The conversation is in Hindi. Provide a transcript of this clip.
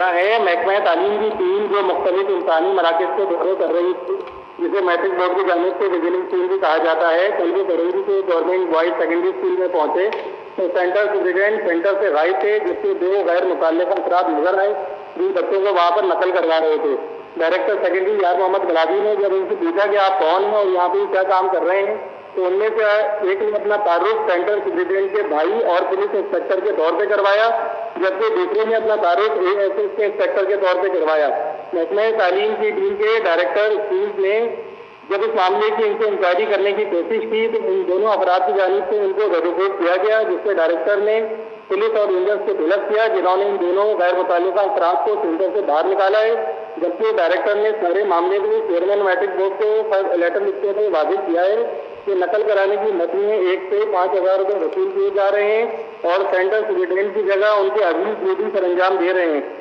है महकमा तालीम की टीम जो मुख्तलिफ इंसानी मराकज के दौरे कर रही थी, जिसे मैट्रिक बोर्ड की जानिब से विजिलिंग टीम भी कहा जाता है। कल वो फरवरी के गवर्नमेंट बॉयज सेकेंडरी स्कूल में पहुंचे तो सेंटर सुप्रिटेंडेंट सेंटर से गायब थे, जिससे दो गैर मुतल्लिका अफराद नजर आए जो बच्चों को वहां पर नकल करवा रहे थे। डायरेक्टर सेकेंडरी यार मोहम्मद गुलाबी ने जब उनसे पूछा कि आप कौन हैं और यहाँ पे क्या काम कर रहे हैं, तो उनमें से एक ने अपना तारुफ सेंटर सुप्रिटेंडेंट के भाई और पुलिस इंस्पेक्टर के तौर पे करवाया, जबकि दूसरे ने अपना तारुफ एएसएस के इंस्पेक्टर के तौर पे करवाया। महकमा तालीम की टीम के डायरेक्टर स्कूल ने जब इस मामले की इनसे इंक्वायरी करने की कोशिश की तो इन दोनों अपराध की जानिब से उनको रिपोर्ट किया गया, जिससे डायरेक्टर ने पुलिस और रेंजर्स से तलब किया, जिन्होंने इन दोनों गैर मुताल्लिका अफराद को सेंटर से बाहर निकाला है। जबकि डायरेक्टर ने सारे मामले को चेयरमैन मैट्रिक बोर्ड को लेटर लिखते हुए वाजिब किया है कि नकल कराने की मद में 1 से 5,000 रुपये वसूल किए जा रहे हैं और सेंटर सुप्रिटेंडेंट की जगह उनके अजीज ड्यूटी पर अंजाम दे रहे हैं।